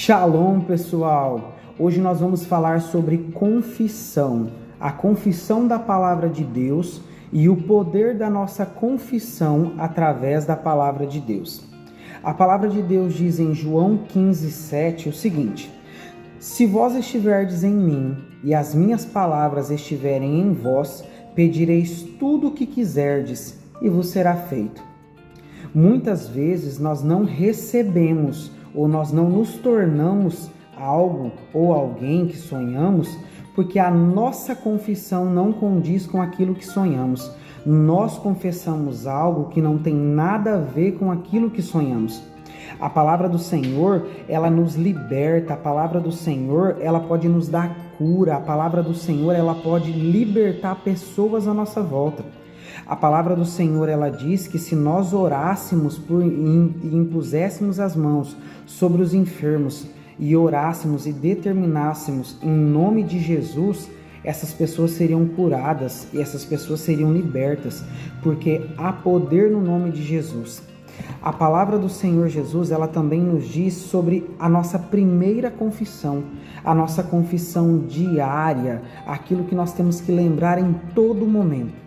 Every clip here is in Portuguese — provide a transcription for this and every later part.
Shalom, pessoal! Hoje nós vamos falar sobre confissão, a confissão da palavra de Deus e o poder da nossa confissão através da palavra de Deus. A palavra de Deus diz em João 15:7 o seguinte: Se vós estiverdes em mim e as minhas palavras estiverem em vós, pedireis tudo o que quiserdes e vos será feito. Muitas vezes nós não recebemos ou nós não nos tornamos algo ou alguém que sonhamos porque a nossa confissão não condiz com aquilo que sonhamos. Nós confessamos algo que não tem nada a ver com aquilo que sonhamos. A palavra do Senhor, ela nos liberta. A palavra do Senhor, ela pode nos dar cura. A palavra do Senhor, ela pode libertar pessoas à nossa volta. A palavra do Senhor, ela diz que se nós orássemos e impuséssemos as mãos sobre os enfermos e orássemos e determinássemos em nome de Jesus, essas pessoas seriam curadas e essas pessoas seriam libertas, porque há poder no nome de Jesus. A palavra do Senhor Jesus, ela também nos diz sobre a nossa primeira confissão, a nossa confissão diária, aquilo que nós temos que lembrar em todo momento,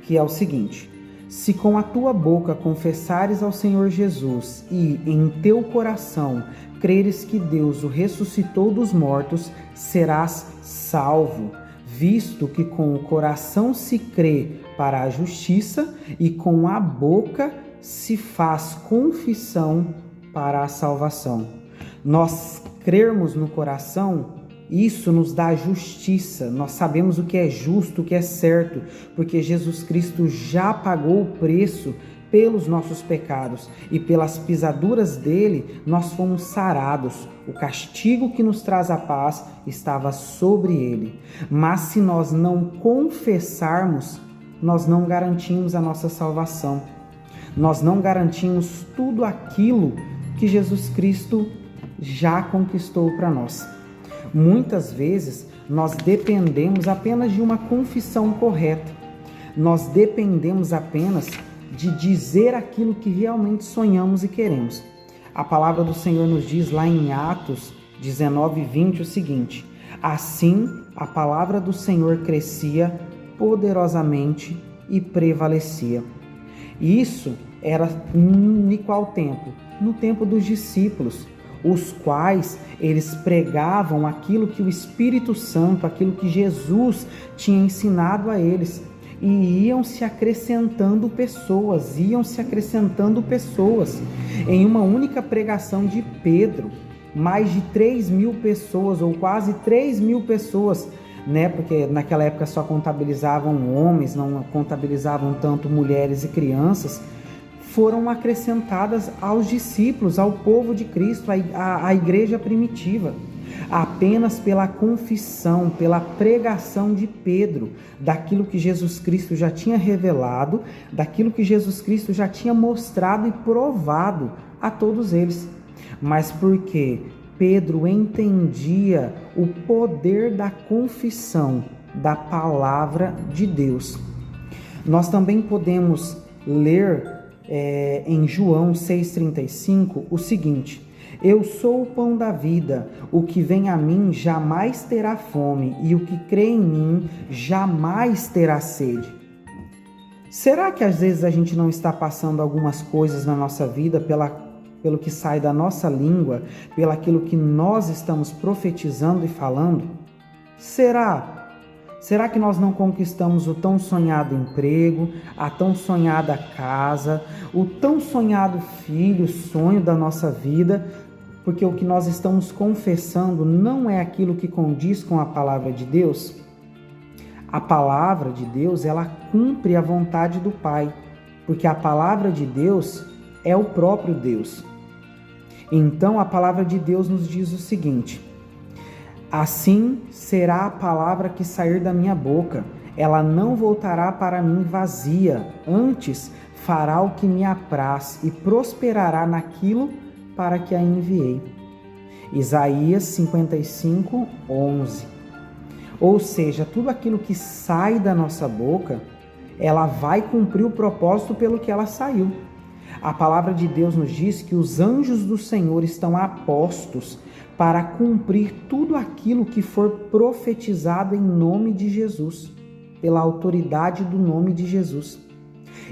que é o seguinte: se com a tua boca confessares ao Senhor Jesus e em teu coração creres que Deus o ressuscitou dos mortos, serás salvo, visto que com o coração se crê para a justiça e com a boca se faz confissão para a salvação. Nós crermos no coração, isso nos dá justiça. Nós sabemos o que é justo, o que é certo, porque Jesus Cristo já pagou o preço pelos nossos pecados e pelas pisaduras dele nós fomos sarados. O castigo que nos traz a paz estava sobre ele. Mas se nós não confessarmos, nós não garantimos a nossa salvação. Nós não garantimos tudo aquilo que Jesus Cristo já conquistou para nós. Muitas vezes nós dependemos apenas de uma confissão correta. Nós dependemos apenas de dizer aquilo que realmente sonhamos e queremos. A palavra do Senhor nos diz lá em Atos 19:20 o seguinte: assim a palavra do Senhor crescia poderosamente e prevalecia. Isso era em qual tempo? No tempo dos discípulos, os quais eles pregavam aquilo que o Espírito Santo, aquilo que Jesus tinha ensinado a eles, e iam se acrescentando pessoas. Em uma única pregação de Pedro, mais de 3.000 pessoas, ou quase 3.000 pessoas, porque naquela época só contabilizavam homens, não contabilizavam tanto mulheres e crianças, foram acrescentadas aos discípulos, ao povo de Cristo, à igreja primitiva, apenas pela confissão, pela pregação de Pedro, daquilo que Jesus Cristo já tinha revelado, daquilo que Jesus Cristo já tinha mostrado e provado a todos eles. Mas porque Pedro entendia o poder da confissão da palavra de Deus. Nós também podemos ler em João 6,35 o seguinte: eu sou o pão da vida, o que vem a mim jamais terá fome, e o que crê em mim jamais terá sede. Será que às vezes a gente não está passando algumas coisas na nossa vida pelo que sai da nossa língua, pelo aquilo que nós estamos profetizando e falando? Será que nós não conquistamos o tão sonhado emprego, a tão sonhada casa, o tão sonhado filho, sonho da nossa vida, porque o que nós estamos confessando não é aquilo que condiz com a palavra de Deus? A palavra de Deus, ela cumpre a vontade do Pai, porque a palavra de Deus é o próprio Deus. Então a palavra de Deus nos diz o seguinte: assim será a palavra que sair da minha boca, ela não voltará para mim vazia, antes fará o que me apraz e prosperará naquilo para que a enviei. Isaías 55:11. Ou seja, tudo aquilo que sai da nossa boca, ela vai cumprir o propósito pelo que ela saiu. A palavra de Deus nos diz que os anjos do Senhor estão apostos para cumprir tudo aquilo que for profetizado em nome de Jesus, pela autoridade do nome de Jesus.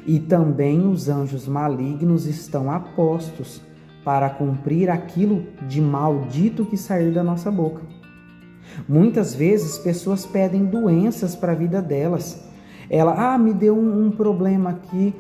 E também os anjos malignos estão apostos para cumprir aquilo de maldito que sair da nossa boca. Muitas vezes pessoas pedem doenças para a vida delas. Ela, me deu um problema aqui.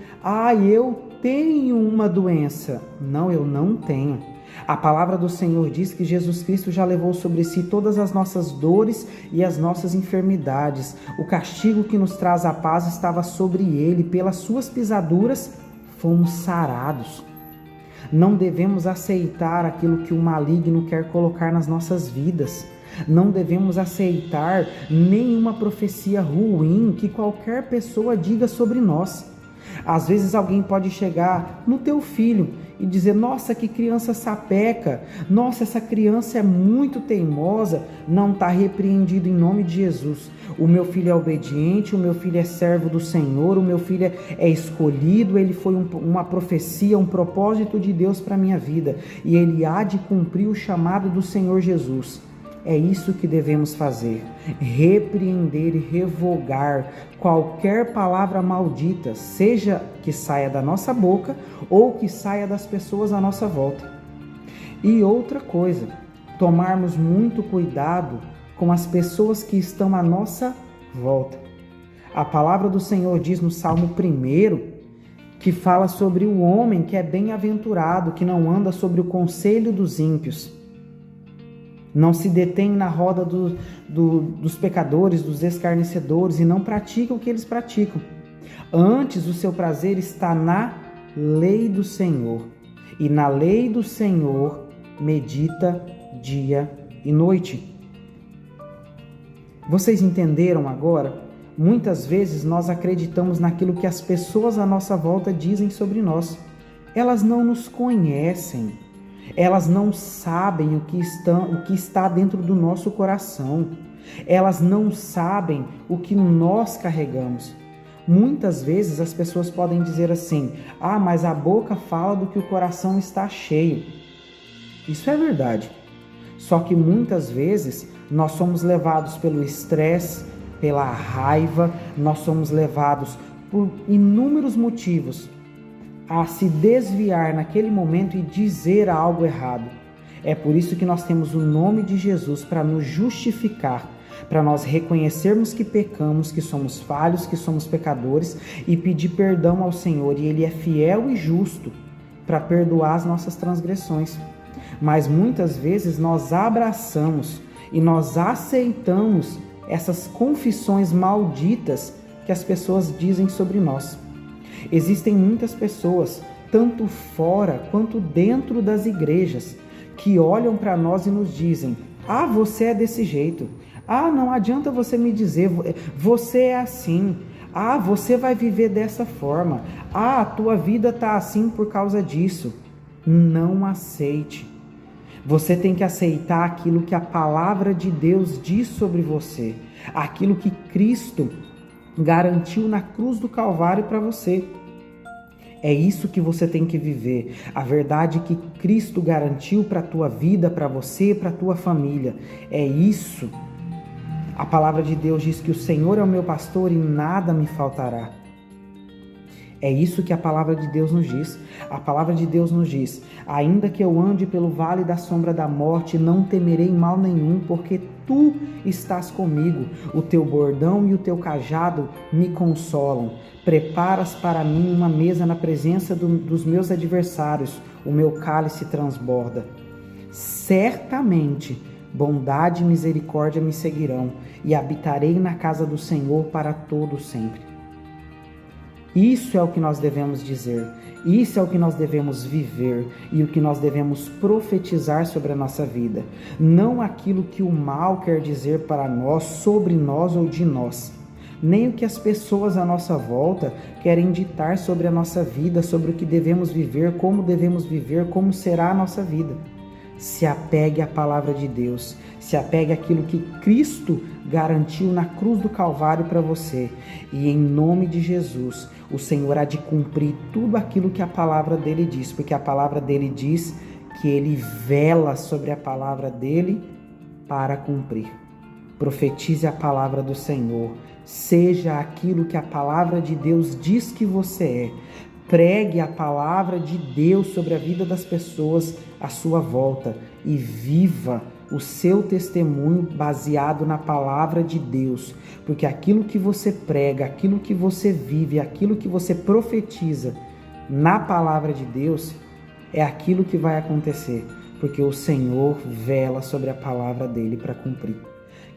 Eu tenho uma doença. Não, eu não tenho. A palavra do Senhor diz que Jesus Cristo já levou sobre si todas as nossas dores e as nossas enfermidades. O castigo que nos traz a paz estava sobre ele. Pelas suas pisaduras fomos sarados. Não devemos aceitar aquilo que o maligno quer colocar nas nossas vidas. Não devemos aceitar nenhuma profecia ruim que qualquer pessoa diga sobre nós. Às vezes alguém pode chegar no teu filho e dizer: nossa, que criança sapeca, nossa, essa criança é muito teimosa. Não, está repreendido em nome de Jesus. O meu filho é obediente, o meu filho é servo do Senhor, o meu filho é escolhido, ele foi uma profecia, um propósito de Deus para a minha vida, e ele há de cumprir o chamado do Senhor Jesus. É isso que devemos fazer: repreender e revogar qualquer palavra maldita, seja que saia da nossa boca ou que saia das pessoas à nossa volta. E outra coisa, tomarmos muito cuidado com as pessoas que estão à nossa volta. A palavra do Senhor diz no Salmo 1, que fala sobre o homem que é bem-aventurado, que não anda sobre o conselho dos ímpios, não se detém na roda dos pecadores, dos escarnecedores, e não pratica o que eles praticam. Antes, o seu prazer está na lei do Senhor, e na lei do Senhor medita dia e noite. Vocês entenderam agora? Muitas vezes nós acreditamos naquilo que as pessoas à nossa volta dizem sobre nós. Elas não nos conhecem. Elas não sabem o que está dentro do nosso coração. Elas não sabem o que nós carregamos. Muitas vezes as pessoas podem dizer assim: mas a boca fala do que o coração está cheio. Isso é verdade. Só que muitas vezes nós somos levados pelo estresse, pela raiva, nós somos levados por inúmeros motivos a se desviar naquele momento e dizer algo errado. É por isso que nós temos o nome de Jesus para nos justificar, para nós reconhecermos que pecamos, que somos falhos, que somos pecadores, e pedir perdão ao Senhor. E Ele é fiel e justo para perdoar as nossas transgressões. Mas muitas vezes nós abraçamos e nós aceitamos essas confissões malditas que as pessoas dizem sobre nós. Existem muitas pessoas, tanto fora quanto dentro das igrejas, que olham para nós e nos dizem: você é desse jeito. Não adianta você me dizer, você é assim. Você vai viver dessa forma. A tua vida está assim por causa disso. Não aceite. Você tem que aceitar aquilo que a palavra de Deus diz sobre você, aquilo que Cristo garantiu na cruz do Calvário para você. É isso que você tem que viver, a verdade que Cristo garantiu para a tua vida, para você, para a tua família. É isso. A palavra de Deus diz que o Senhor é o meu pastor e nada me faltará. É isso que a palavra de Deus nos diz. A palavra de Deus nos diz: ainda que eu ande pelo vale da sombra da morte, não temerei mal nenhum, porque tu estás comigo. O teu bordão e o teu cajado me consolam. Preparas para mim uma mesa na presença dos meus adversários. O meu cálice transborda. Certamente bondade e misericórdia me seguirão, e habitarei na casa do Senhor para todo sempre. Isso é o que nós devemos dizer, isso é o que nós devemos viver e o que nós devemos profetizar sobre a nossa vida. Não aquilo que o mal quer dizer para nós, sobre nós ou de nós. Nem o que as pessoas à nossa volta querem ditar sobre a nossa vida, sobre o que devemos viver, como será a nossa vida. Se apegue à palavra de Deus, se apegue àquilo que Cristo garantiu na cruz do Calvário para você. E em nome de Jesus, o Senhor há de cumprir tudo aquilo que a palavra dele diz, porque a palavra dele diz que ele vela sobre a palavra dele para cumprir. Profetize a palavra do Senhor. Seja aquilo que a palavra de Deus diz que você é. Pregue a palavra de Deus sobre a vida das pessoas à sua volta e viva o seu testemunho baseado na palavra de Deus, porque aquilo que você prega, aquilo que você vive, aquilo que você profetiza na palavra de Deus é aquilo que vai acontecer, porque o Senhor vela sobre a palavra dele para cumprir.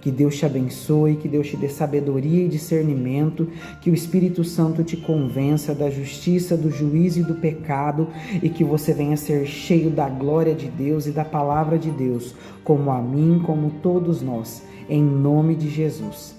Que Deus te abençoe, que Deus te dê sabedoria e discernimento, que o Espírito Santo te convença da justiça, do juízo e do pecado, e que você venha ser cheio da glória de Deus e da palavra de Deus, como a mim, como todos nós, em nome de Jesus.